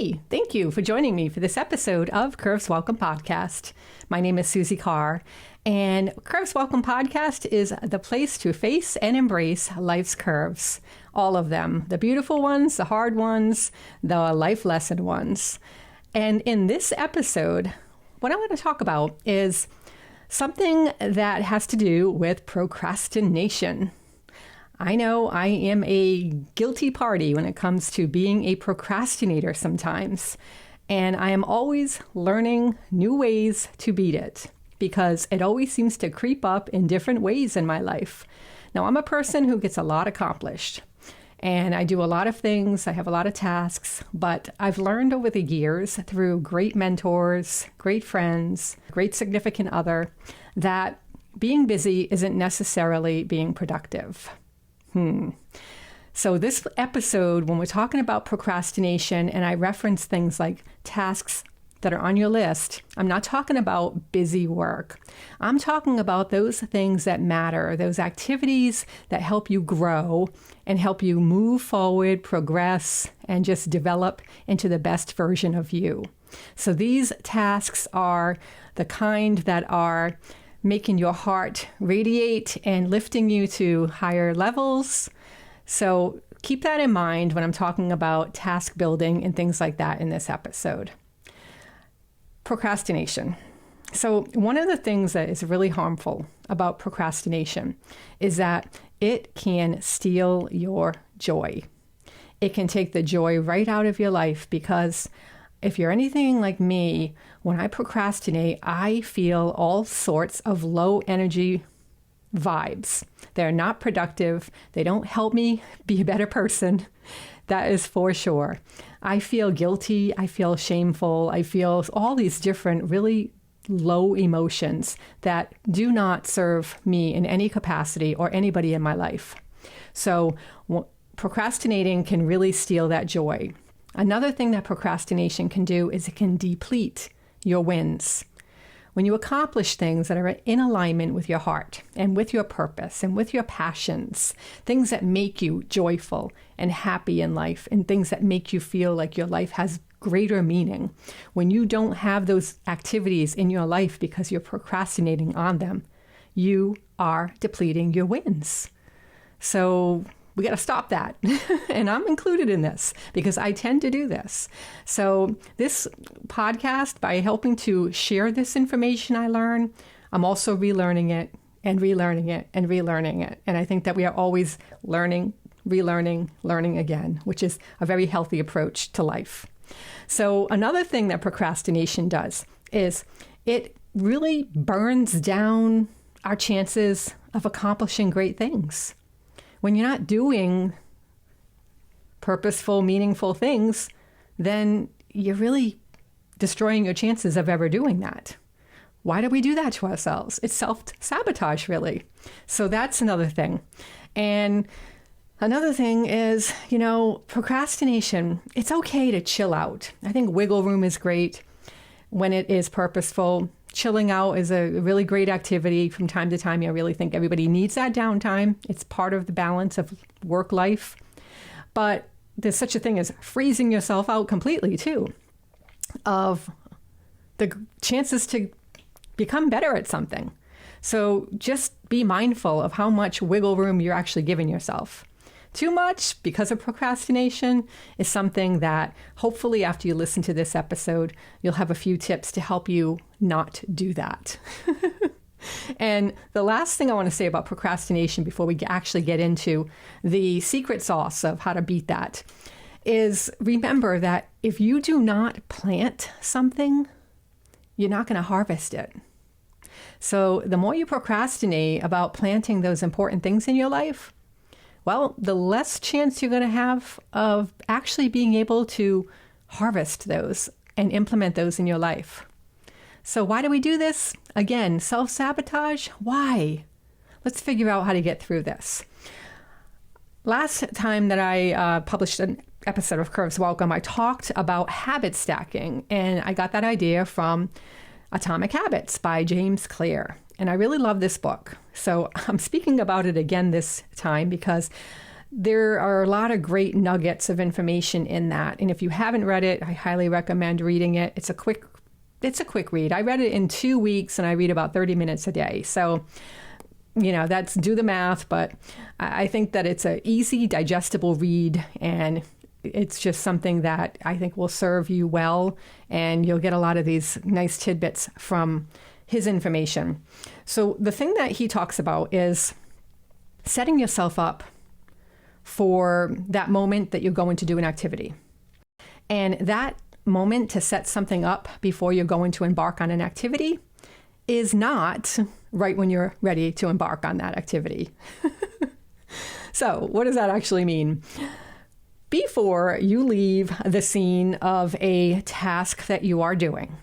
Hey, thank you for joining me for this episode of Curves Welcome Podcast. My name is Susie Carr, and Curves Welcome Podcast is the place to face and embrace life's curves. All of them, the beautiful ones, the hard ones, the life lesson ones. And in this episode, what I want to talk about is something that has to do with procrastination. I know I am a guilty party when it comes to being a procrastinator sometimes, and I am always learning new ways to beat it because it always seems to creep up in different ways in my life. Now, I'm a person who gets a lot accomplished, and I do a lot of things. I have a lot of tasks, but I've learned over the years through great mentors, great friends, great significant other, that being busy isn't necessarily being productive. So this episode, when we're talking about procrastination and I reference things like tasks that are on your list, I'm not talking about busy work. I'm talking about those things that matter, those activities that help you grow and help you move forward, progress, and just develop into the best version of you. So these tasks are the kind that are making your heart radiate and lifting you to higher levels. So keep that in mind when I'm talking about task building and things like that in this episode. Procrastination. So one of the things that is really harmful about procrastination is that it can steal your joy. It can take the joy right out of your life because if you're anything like me, when I procrastinate, I feel all sorts of low energy vibes. They're not productive. They don't help me be a better person. That is for sure. I feel guilty. I feel shameful. I feel all these different really low emotions that do not serve me in any capacity or anybody in my life. So procrastinating can really steal that joy. Another thing that procrastination can do is it can deplete your wins. When you accomplish things that are in alignment with your heart and with your purpose and with your passions, things that make you joyful and happy in life and things that make you feel like your life has greater meaning, when you don't have those activities in your life because you're procrastinating on them, you are depleting your wins. So we got to stop that. And I'm included in this because I tend to do this. So this podcast, by helping to share this information I learn, I'm also relearning it and relearning it and relearning it. And I think that we are always learning, relearning, learning again, which is a very healthy approach to life. So another thing that procrastination does is it really burns down our chances of accomplishing great things. When you're not doing purposeful, meaningful things, then you're really destroying your chances of ever doing that. Why do we do that to ourselves? It's self-sabotage, really. So that's another thing. And another thing is, procrastination. It's okay to chill out. I think wiggle room is great when it is purposeful. Chilling out is a really great activity from time to time. I really think everybody needs that downtime. It's part of the balance of work life. But there's such a thing as freezing yourself out completely, too, of the chances to become better at something. So just be mindful of how much wiggle room you're actually giving yourself. Too much because of procrastination is something that hopefully after you listen to this episode, you'll have a few tips to help you not do that. And the last thing I want to say about procrastination before we actually get into the secret sauce of how to beat that is remember that if you do not plant something, you're not going to harvest it. So the more you procrastinate about planting those important things in your life, well, the less chance you're going to have of actually being able to harvest those and implement those in your life. So why do we do this? Again, self-sabotage. Why? Let's figure out how to get through this. Last time that I published an episode of Curves Welcome, I talked about habit stacking, and I got that idea from Atomic Habits by James Clear. And I really love this book. So I'm speaking about it again this time because there are a lot of great nuggets of information in that. And if you haven't read it, I highly recommend reading it. It's a quick read. I read it in 2 weeks and I read about 30 minutes a day. So, that's do the math, but I think that it's an easy, digestible read, and it's just something that I think will serve you well, and you'll get a lot of these nice tidbits from his information. So the thing that he talks about is setting yourself up for that moment that you're going to do an activity. And that moment to set something up before you're going to embark on an activity is not right when you're ready to embark on that activity. So what does that actually mean? Before you leave the scene of a task that you are doing,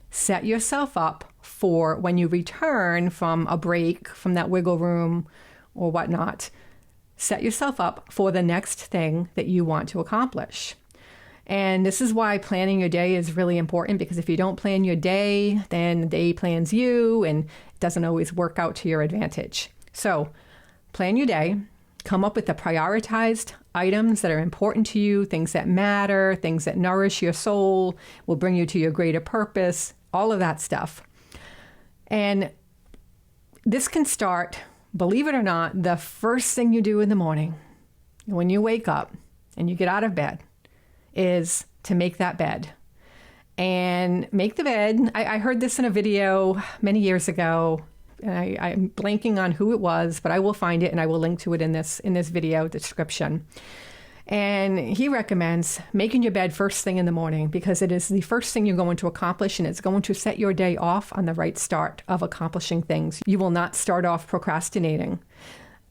set yourself up for when you return from a break, from that wiggle room or whatnot. Set yourself up for the next thing that you want to accomplish. And this is why planning your day is really important, because if you don't plan your day, then the day plans you, and it doesn't always work out to your advantage. So plan your day, come up with the prioritized items that are important to you, things that matter, things that nourish your soul, will bring you to your greater purpose, all of that stuff. And this can start, believe it or not, the first thing you do in the morning when you wake up and you get out of bed is to make that bed. And make the bed. I heard this in a video many years ago, and I'm blanking on who it was, but I will find it and I will link to it in this video description. And he recommends making your bed first thing in the morning, because it is the first thing you're going to accomplish, and it's going to set your day off on the right start of accomplishing things. You will not start off procrastinating,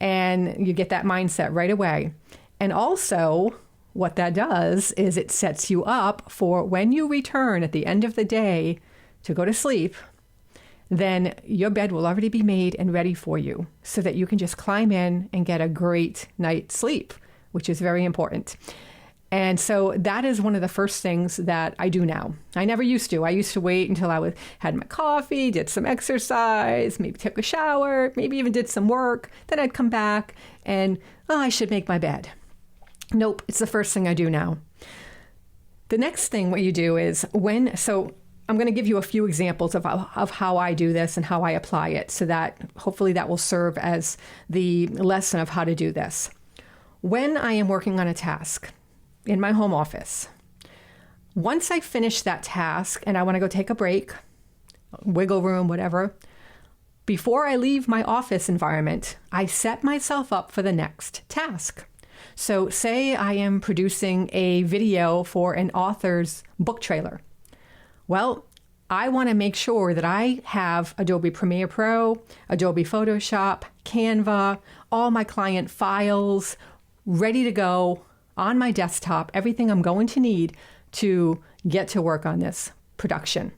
and you get that mindset right away. And also, what that does is it sets you up for when you return at the end of the day to go to sleep, then your bed will already be made and ready for you so that you can just climb in and get a great night's sleep, which is very important. And so that is one of the first things that I do now. I never used to. I used to wait until I had my coffee, did some exercise, maybe took a shower, maybe even did some work. Then I'd come back and, I should make my bed. Nope, it's the first thing I do now. The next thing what you do is so I'm going to give you a few examples of how I do this and how I apply it, so that hopefully that will serve as the lesson of how to do this. When I am working on a task in my home office, once I finish that task and I want to go take a break, wiggle room, whatever, before I leave my office environment, I set myself up for the next task. So say I am producing a video for an author's book trailer. Well, I want to make sure that I have Adobe Premiere Pro, Adobe Photoshop, Canva, all my client files ready to go on my desktop, everything I'm going to need to get to work on this production.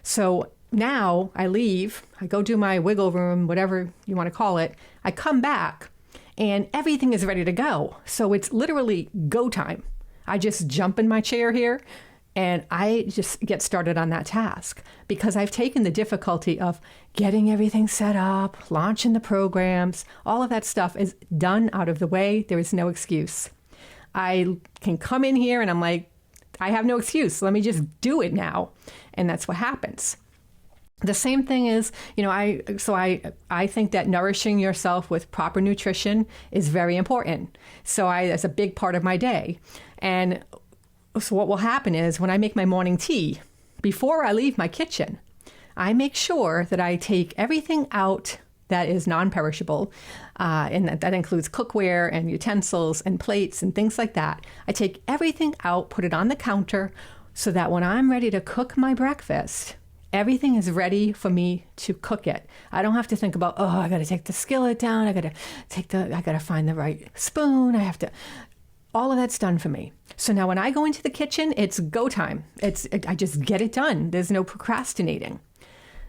So now I leave, I go do my wiggle room, whatever you want to call it. I come back and everything is ready to go. So it's literally go time. I just jump in my chair here and I just get started on that task, because I've taken the difficulty of getting everything set up, launching the programs, all of that stuff is done out of the way. There is no excuse. I can come in here and I'm like, I have no excuse. Let me just do it now. And that's what happens. The same thing is, I think that nourishing yourself with proper nutrition is very important. So that's a big part of my day. And so what will happen is when I make my morning tea, before I leave my kitchen, I make sure that I take everything out that is non-perishable, and that includes cookware and utensils and plates and things like that. I take everything out, put it on the counter, so that when I'm ready to cook my breakfast, everything is ready for me to cook it. I don't have to think about, I got to take the skillet down. I got to find the right spoon. All of that's done for me. So now when I go into the kitchen, it's go time. I just get it done. There's no procrastinating.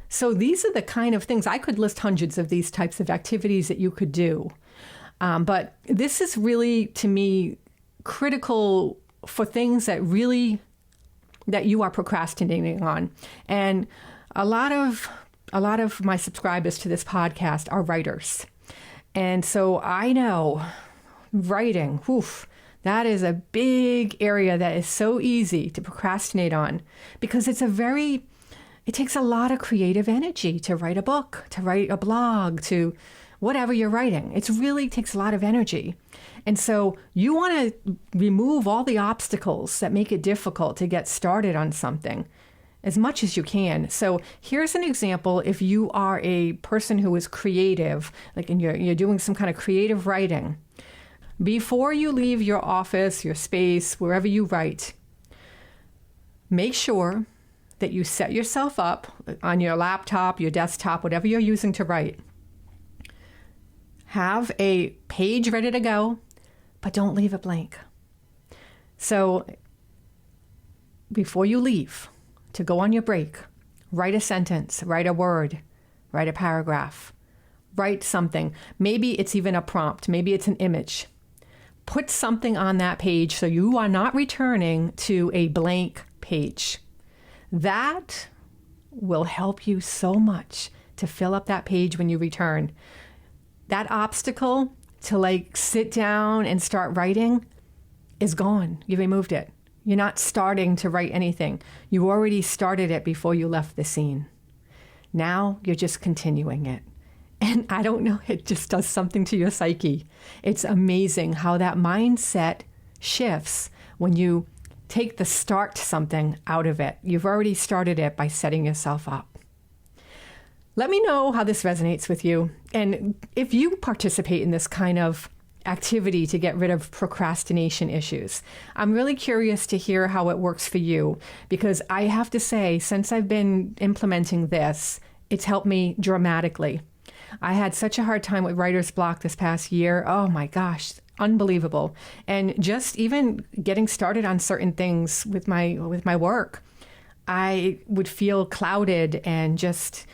So these are the kind of things, I could list hundreds of these types of activities that you could do. But this is really, to me, critical for things that you are procrastinating on. And a lot of my subscribers to this podcast are writers. And so I know Writing, woof, that is a big area that is so easy to procrastinate on because it takes a lot of creative energy to write a book, to write a blog, to whatever you're writing. It really takes a lot of energy. And so you want to remove all the obstacles that make it difficult to get started on something as much as you can. So here's an example. If you are a person who is creative, like and you're doing some kind of creative writing, before you leave your office, your space, wherever you write, make sure that you set yourself up on your laptop, your desktop, whatever you're using to write. Have a page ready to go, but don't leave it blank. So before you leave to go on your break, write a sentence, write a word, write a paragraph, write something. Maybe it's even a prompt. Maybe it's an image. Put something on that page so you are not returning to a blank page. That will help you so much to fill up that page when you return. That obstacle to sit down and start writing is gone. You removed it. You're not starting to write anything. You already started it before you left the scene. Now you're just continuing it. And I don't know, it just does something to your psyche. It's amazing how that mindset shifts when you take the start to something out of it. You've already started it by setting yourself up. Let me know how this resonates with you. And if you participate in this kind of activity to get rid of procrastination issues, I'm really curious to hear how it works for you, because I have to say, since I've been implementing this, it's helped me dramatically. I had such a hard time with writer's block this past year. Oh my gosh, unbelievable. And just even getting started on certain things with my work, I would feel clouded and just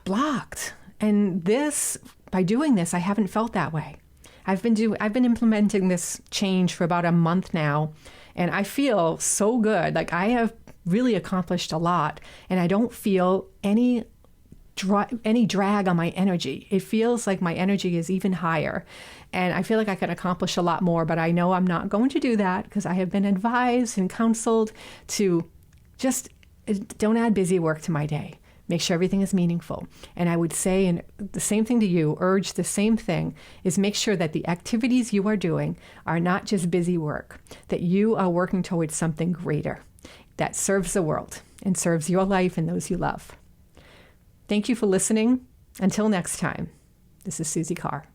blocked. And by doing this, I haven't felt that way. I've been implementing this change for about a month now, and I feel so good. I have really accomplished a lot, and I don't feel any drag on my energy. It feels like my energy is even higher, and I feel like I can accomplish a lot more, but I know I'm not going to do that because I have been advised and counseled to just don't add busy work to my day. Make sure everything is meaningful. And I would say, and the same thing to you, urge the same thing, is make sure that the activities you are doing are not just busy work, that you are working towards something greater that serves the world and serves your life and those you love. Thank you for listening. Until next time, this is Susie Carr.